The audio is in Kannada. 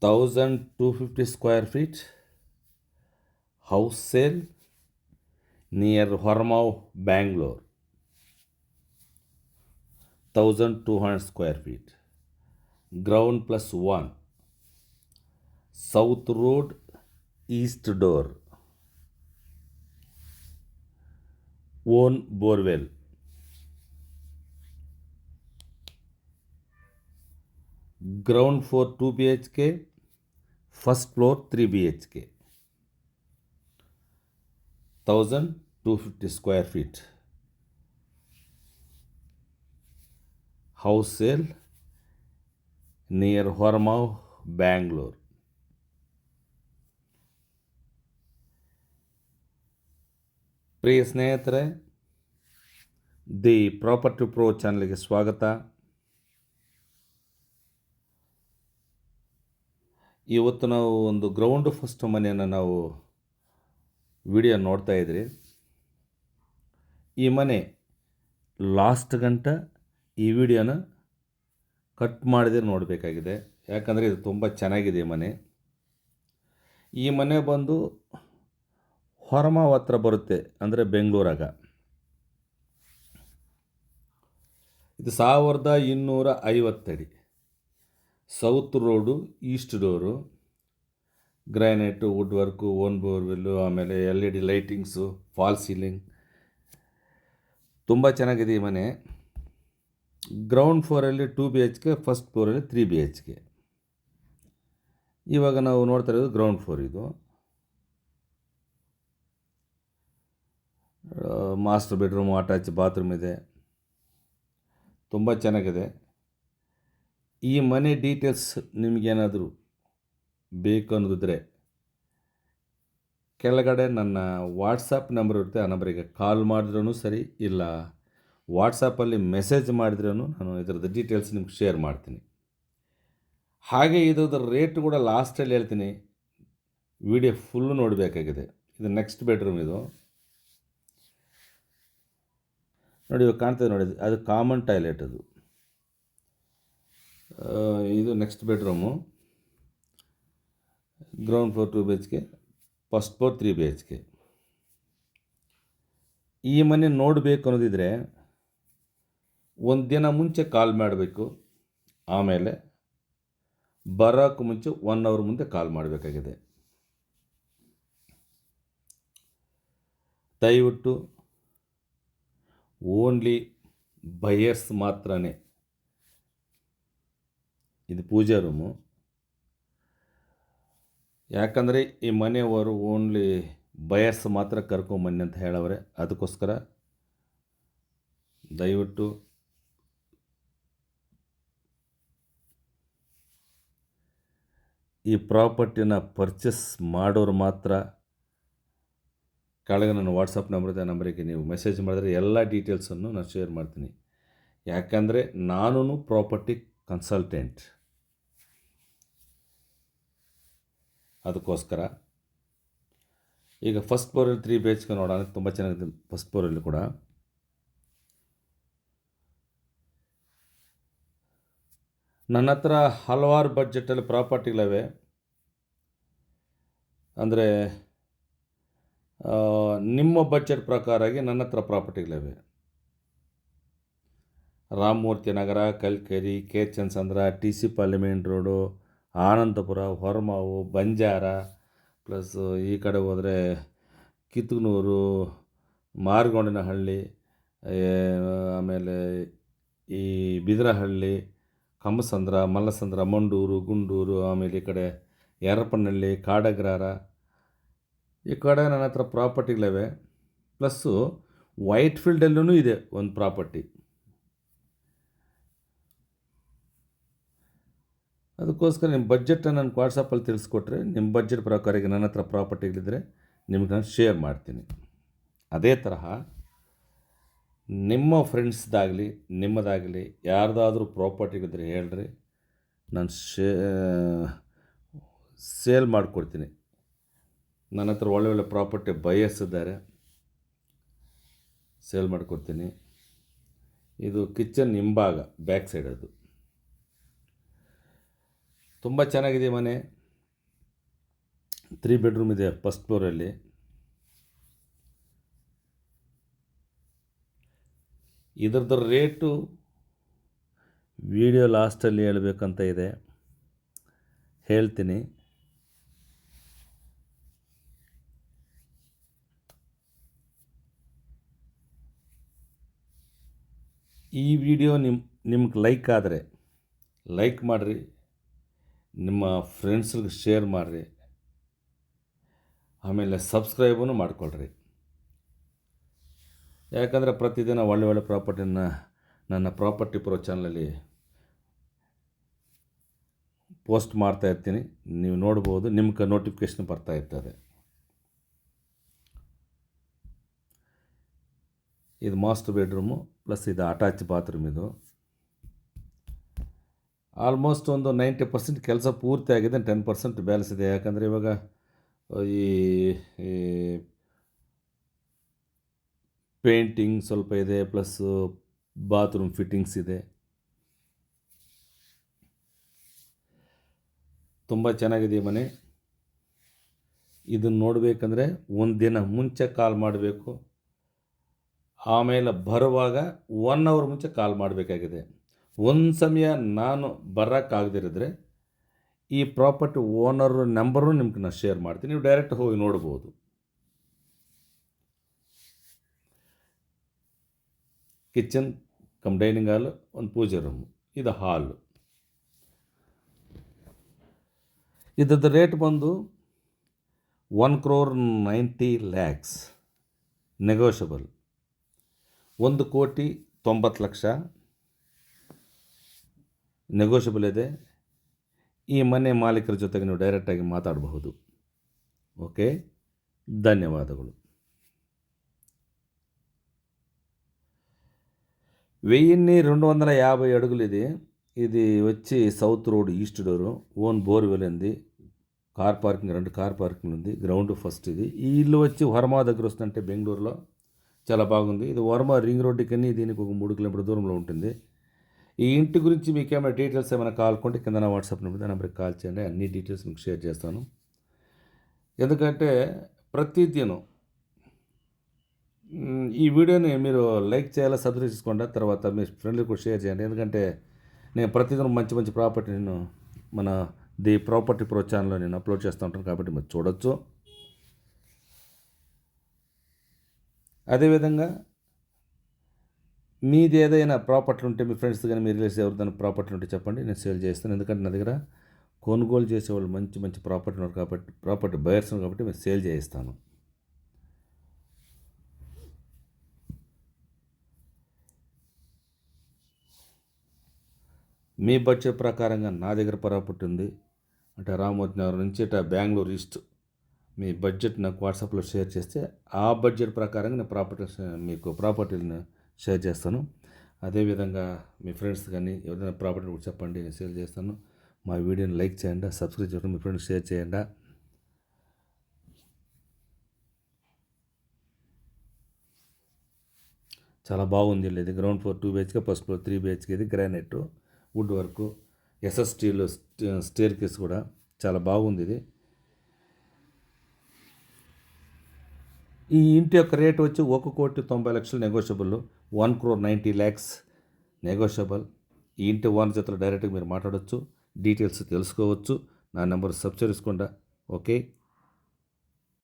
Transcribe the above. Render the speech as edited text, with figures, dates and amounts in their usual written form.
1250 square feet, house sale near Hormao, Bangalore. 1200 square feet. Ground plus 1. South Road, East Door. Own borewell. Ground floor 2 BHK, first floor 3 BHK. 1250 square feet. House sale near Hormao, Bangalore. ಪ್ರಿಯ ಸ್ನೇಹಿತರೆ, ದಿ ಪ್ರಾಪರ್ಟಿ ಪ್ರೋ ಚಾನಲ್ಗೆ ಸ್ವಾಗತ. ಇವತ್ತು ನಾವು ಒಂದು ಗ್ರೌಂಡ್ ಫಸ್ಟ್ ಮನೆಯನ್ನು ನಾವು ವಿಡಿಯೋ ನೋಡ್ತಾ ಇದ್ರಿ. ಈ ಮನೆ ಲಾಸ್ಟ್ ಗಂಟ ಈ ವಿಡಿಯೋನ ಕಟ್ ಮಾಡಿದ್ರೆ ನೋಡಬೇಕಾಗಿದೆ, ಯಾಕಂದರೆ ಇದು ತುಂಬ ಚೆನ್ನಾಗಿದೆ ಮನೆ. ಈ ಮನೆ ಬಂದು ಹೊರಮಾವ್ ಹತ್ರ ಬರುತ್ತೆ, ಅಂದರೆ ಬೆಂಗಳೂರಾಗ. ಇದು 1250 ಅಡಿ, south road, east door, granite, wood work, own borewell, ಆಮೇಲೆ LED ಲೈಟಿಂಗ್ಸು, ಫಾಲ್ ಸೀಲಿಂಗ್, ತುಂಬ ಚೆನ್ನಾಗಿದೆ ಈ ಮನೆ. ಗ್ರೌಂಡ್ ಫ್ಲೋರಲ್ಲಿ 2 BHK, ಫಸ್ಟ್ ಫ್ಲೋರಲ್ಲಿ 3 BHK. ಇವಾಗ ನಾವು ನೋಡ್ತಾ ಇರೋದು ಗ್ರೌಂಡ್ ಫ್ಲೋರ್. ಇದು ಮಾಸ್ಟರ್ ಬೆಡ್ರೂಮು, ಅಟ್ಯಾಚ್ ಬಾತ್ರೂಮ್ ಇದೆ, ತುಂಬ ಚೆನ್ನಾಗಿದೆ. ಈ ಮನೆ ಡೀಟೇಲ್ಸ್ ನಿಮಗೇನಾದರೂ ಬೇಕು ಅನ್ನೋದಿದ್ರೆ ಕೆಳಗಡೆ ನನ್ನ ವಾಟ್ಸಪ್ ನಂಬರ್ ಇರುತ್ತೆ, ಆ ನಂಬರಿಗೆ ಕಾಲ್ ಮಾಡಿದ್ರೂ ಸರಿ, ಇಲ್ಲ ವಾಟ್ಸಪ್ಪಲ್ಲಿ ಮೆಸೇಜ್ ಮಾಡಿದ್ರೂ ನಾನು ಇದರದ್ದು ಡೀಟೇಲ್ಸ್ ನಿಮ್ಗೆ ಶೇರ್ ಮಾಡ್ತೀನಿ. ಹಾಗೆ ಇದ್ರದ್ದು ರೇಟ್ ಕೂಡ ಲಾಸ್ಟಲ್ಲಿ ಹೇಳ್ತೀನಿ, ವಿಡಿಯೋ ಫುಲ್ಲು ನೋಡಬೇಕಾಗಿದೆ. ಇದು ನೆಕ್ಸ್ಟ್ ಬೆಡ್ರೂಮ್. ಇದು ನೋಡಿ, ಇವಾಗ ಕಾಣ್ತದೆ ನೋಡಿ, ಅದು ಕಾಮನ್ ಟಾಯ್ಲೆಟ್. ಅದು ಇದು next bedroom. Ground floor 2 BHK, first floor 3 BHK. ಈ ಮನೆ ನೋಡಬೇಕು ಅನ್ನೋದಿದ್ರೆ ಒಂದು ದಿನ ಮುಂಚೆ ಕಾಲ್ ಮಾಡಬೇಕು, ಆಮೇಲೆ ಬರೋಕ್ಕೆ ಮುಂಚೆ 1 hour ಮುಂದೆ ಕಾಲ್ ಮಾಡಬೇಕಾಗಿದೆ. ದಯವಿಟ್ಟು ಓನ್ಲಿ ಬಯರ್ಸ್ ಮಾತ್ರನೇ. ಇದು ಪೂಜಾ ರೂಮು, ಯಾಕಂದರೆ ಈ ಮನೆಯವರು ಓನ್ಲಿ ಬಯರ್ಸ್ ಮಾತ್ರ ಕರ್ಕೊಂಬನ್ನಿ ಅಂತ ಹೇಳವ್ರೆ. ಅದಕ್ಕೋಸ್ಕರ ದಯವಿಟ್ಟು ಈ ಪ್ರಾಪರ್ಟಿನ ಪರ್ಚೇಸ್ ಮಾಡೋರು ಮಾತ್ರ ಕೆಳಗೆ ನನ್ನ ವಾಟ್ಸಪ್ ನಂಬರ್ ಇದೆ, ಆ ನಂಬರಿಗೆ ನೀವು ಮೆಸೇಜ್ ಮಾಡಿದ್ರೆ ಎಲ್ಲ ಡೀಟೇಲ್ಸನ್ನು ನಾನು ಶೇರ್ ಮಾಡ್ತೀನಿ. ಯಾಕಂದರೆ ನಾನು ಪ್ರಾಪರ್ಟಿ ಕನ್ಸಲ್ಟೆಂಟ್, ಅದಕ್ಕೋಸ್ಕರ. ಈಗ ಫಸ್ಟ್ ಫ್ಲೋರಲ್ಲಿ 3 BHK ನೋಡೋಣ, ತುಂಬ ಚೆನ್ನಾಗಿದೆ. ಫಸ್ಟ್ ಫ್ಲೋರಲ್ಲಿ ಕೂಡ ನನ್ನ ಹತ್ರ ಹಲವಾರು ಬಡ್ಜೆಟಲ್ಲಿ ಪ್ರಾಪರ್ಟಿಗಳಿವೆ. ಅಂದರೆ ನಿಮ್ಮ ಬಡ್ಜೆಟ್ ಪ್ರಕಾರಾಗಿ ನನ್ನ ಹತ್ರ ಪ್ರಾಪರ್ಟಿಗಳಿವೆ. Ramamurthy Nagar, ಕಲ್ಕೆರಿ, KChanದ್ರ, TC parliament road, Anandapura, Horamavu, Banjara, plus ಈ ಕಡೆ ಹೋದರೆ ಕಿತ್ತೂರು, ಮಾರ್ಗೊಂಡನಹಳ್ಳಿ, ಆಮೇಲೆ ಈ ಬಿದರಹಳ್ಳಿ, ಕಮ್ಮಸಂದ್ರ, ಮಲ್ಲಸಂದ್ರ, ಮಂಡೂರು, ಗುಂಡೂರು, ಆಮೇಲೆ ಈ ಕಡೆ ಯರಪನಹಳ್ಳಿ, ಕಾಡಗ್ರಾರ, ಈ ಕಡೆ ನನ್ನ ಹತ್ರ ಪ್ರಾಪರ್ಟಿಗಳಿವೆ. ಪ್ಲಸ್ಸು ವೈಟ್ ಫೀಲ್ಡಲ್ಲೂ ಇದೆ ಒಂದು ಪ್ರಾಪರ್ಟಿ. ಅದಕ್ಕೋಸ್ಕರ ನಿಮ್ಮ ಬಡ್ಜೆಟನ್ನು ನನಗೆ ವಾಟ್ಸಪ್ಪಲ್ಲಿ ತಿಳಿಸ್ಕೊಟ್ರೆ, ನಿಮ್ಮ ಬಡ್ಜೆಟ್ ಪ್ರಕಾರಕ್ಕೆ ನನ್ನ ಹತ್ರ ಪ್ರಾಪರ್ಟಿಗಳಿದ್ದರೆ ನಿಮ್ಗೆ ನಾನು ಶೇರ್ ಮಾಡ್ತೀನಿ. ಅದೇ ತರಹ ನಿಮ್ಮ ಫ್ರೆಂಡ್ಸ್ದಾಗಲಿ ನಿಮ್ಮದಾಗಲಿ ಯಾರ್ದಾದ್ರೂ ಪ್ರಾಪರ್ಟಿಗಳಿದ್ರೆ ಹೇಳ್ರಿ, ನಾನು ಸೇಲ್ ಮಾಡಿಕೊಡ್ತೀನಿ. ನನ್ನ ಹತ್ರ ಒಳ್ಳೆ ಪ್ರಾಪರ್ಟಿ ಬಯರ್ಸ್ ಇದ್ದಾರೆ, ಸೇಲ್ ಮಾಡಿಕೊಡ್ತೀನಿ. ಇದು ಕಿಚನ್ ಹಿಂಭಾಗ, ಬ್ಯಾಕ್ ಸೈಡ್. ಅದು ತುಂಬ ಚೆನ್ನಾಗಿದೆ ಮನೆ. 3 ಬೆಡ್ರೂಮ್ ಇದೆ ಫಸ್ಟ್ ಫ್ಲೋರಲ್ಲಿ. ಇದ್ರದ್ದು ರೇಟು ವಿಡಿಯೋ ಲಾಸ್ಟಲ್ಲಿ ಹೇಳಬೇಕಂತ ಇದೆ, ಹೇಳ್ತೀನಿ. ಈ ವಿಡಿಯೋ ನಿಮ್ಗೆ ಲೈಕ್ ಆದರೆ ಲೈಕ್ ಮಾಡಿರಿ, ನಿಮ್ಮ ಫ್ರೆಂಡ್ಸ್ಗೆ ಶೇರ್ ಮಾಡಿರಿ, ಆಮೇಲೆ ಸಬ್ಸ್ಕ್ರೈಬೂ ಮಾಡಿಕೊಳ್ರಿ. ಯಾಕಂದರೆ ಪ್ರತಿದಿನ ಒಳ್ಳೆ ಪ್ರಾಪರ್ಟಿನ ನನ್ನ ಪ್ರಾಪರ್ಟಿ ಪ್ರೋ ಚಾನಲಲ್ಲಿ ಪೋಸ್ಟ್ ಮಾಡ್ತಾ ಇರ್ತೀನಿ. ನೀವು ನೋಡ್ಬೋದು, ನಿಮ್ಗೆ ನೋಟಿಫಿಕೇಷನ್ ಬರ್ತಾ ಇರ್ತದೆ. ಇದು ಮಾಸ್ಟರ್ ಬೆಡ್ರೂಮು ಪ್ಲಸ್ ಇದು ಅಟ್ಯಾಚ್ ಬಾತ್ರೂಮ್. ಇದು ಆಲ್ಮೋಸ್ಟ್ ಒಂದು 90% ಕೆಲಸ ಪೂರ್ತಿ ಆಗಿದೆ, 10% ಬ್ಯಾಲೆನ್ಸ್ ಇದೆ. ಯಾಕಂದರೆ ಇವಾಗ ಈ ಪೇಂಟಿಂಗ್ ಸ್ವಲ್ಪ ಇದೆ, ಪ್ಲಸ್ಸು ಬಾತ್ರೂಮ್ ಫಿಟ್ಟಿಂಗ್ಸ್ ಇದೆ. ತುಂಬ ಚೆನ್ನಾಗಿದೆ ಮನೆ. ಇದನ್ನು ನೋಡಬೇಕಂದ್ರೆ ಒಂದು ದಿನ ಮುಂಚೆ ಕಾಲ್ ಮಾಡಬೇಕು, ಆಮೇಲೆ ಬರುವಾಗ 1 ಅವರ್ ಮುಂಚೆ ಕಾಲ್ ಮಾಡಬೇಕಾಗಿದೆ. ಒಂದು ಸಮಯ ನಾನು ಬರೋಕ್ಕಾಗದಿರಿದ್ರೆ ಈ ಪ್ರಾಪರ್ಟಿ ಓನರ್ ನಂಬರು ನಿಮ್ಗೆ ನಾನು ಶೇರ್ ಮಾಡ್ತೀನಿ, ನೀವು ಡೈರೆಕ್ಟ್ ಹೋಗಿ ನೋಡ್ಬೋದು. ಕಿಚನ್ ಕಮ್ ಡೈನಿಂಗ್ ಹಾಲು, ಒಂದು ಪೂಜೆ ರೂಮು, ಇದು ಹಾಲು. ಇದ್ರದ್ದು ರೇಟ್ ಬಂದು 1,90,00,000 ನೆಗೋಷಿಯಬಲ್. 1,90,00,000 ನೆಗೋಷಿಯಬಲ್ ಇದೆ. ಈ ಮನೆ ಮಾಲೀಕರ ಜೊತೆಗೆ ನೀವು ಡೈರೆಕ್ಟಾಗಿ ಮಾತಾಡಬಹುದು. ಓಕೆ, ಧನ್ಯವಾದಗಳು. 1250 అడుగులు ఇది వచ్చి south road east door, own borewell ఉంది, కార్ పార్కింగ్ 2 కార్ పార్కింగ్ ఉంది, గ్రౌండ్ ఫస్ట్. ఇది ఈ ఇల్లు వచ్చి వర్మా దగ్గర వస్తుందంటే బెంగళూరులో చాలా బాగుంది. ఇది వర్మా రింగ్ రోడ్డుకని దీనికి ఒక 3 కిలోమీటర్ దూరంలో ఉంటుంది. ఈ ఇంటి గురించి మీకు ఏమైనా డీటెయిల్స్ ఏమైనా కావాలనుకుంటే కింద నా వాట్సాప్ నెంబర్కి కాల్ చేయండి, అన్ని డీటెయిల్స్ మీకు షేర్ చేస్తాను. ఎందుకంటే ప్రతిదినం ఈ వీడియోని మీరు లైక్ చేయాలా, సబ్స్క్రైబ్ చేసుకోండి, తర్వాత మీ ఫ్రెండ్లకు కూడా షేర్ చేయండి. ఎందుకంటే నేను ప్రతిదినం మంచి ప్రాపర్టీ మన ది ప్రాపర్టీ ప్రో ఛానల్లో నేను అప్లోడ్ చేస్తూ ఉంటాను, కాబట్టి మీరు చూడొచ్చు. అదేవిధంగా మీది ఏదైనా ప్రాపర్టీలు ఉంటే మీ ఫ్రెండ్స్ కానీ మీ రిలేటివ్స్ ఎవరిదైనా ప్రాపర్టీలు ఉంటే చెప్పండి, నేను సేల్ చేస్తాను. ఎందుకంటే నా దగ్గర కొనుగోలు చేసేవాళ్ళు మంచి ప్రాపర్టీ ఉన్నారు కాబట్టి, ప్రాపర్టీ బయర్స్ కాబట్టి నేను సేల్ చేయిస్తాను. మీ బడ్జెట్ ప్రకారంగా నా దగ్గర ప్రాపర్టీ ఉంది అంటే రామోజీ నగర్ నుంచి బెంగళూరు ఈస్ట్, మీ బడ్జెట్ నాకు వాట్సాప్లో షేర్ చేస్తే ఆ బడ్జెట్ ప్రకారంగా నేను మీకు ప్రాపర్టీని షేర్ చేస్తాను. అదేవిధంగా మీ ఫ్రెండ్స్ కానీ ఎవరైనా ప్రాపర్టీ కూడా చెప్పండి, నేను సేల్ చేస్తాను. మా వీడియోని లైక్ చేయండి, సబ్స్క్రైబ్ చేయండి, మీ ఫ్రెండ్స్ షేర్ చేయండి. చాలా బాగుంది. ఇది ground floor 2 BHK, first floor 3 BHK. ఇది granite wood work, SS steel staircase కూడా చాలా బాగుంది. ఇది ఈ ఇంటి యొక్క రేట్ వచ్చి 1,90,00,000 నెగోషియబుల్, 1,90,00,000 నెగోషియబుల్. ఈ ఇంటి ఓనర్ చేతులు డైరెక్ట్గా మీరు మాట్లాడవచ్చు, డీటెయిల్స్ తెలుసుకోవచ్చు. నా నెంబర్ సబ్స్క్రైబ్ చేసుకోండి. ఓకే.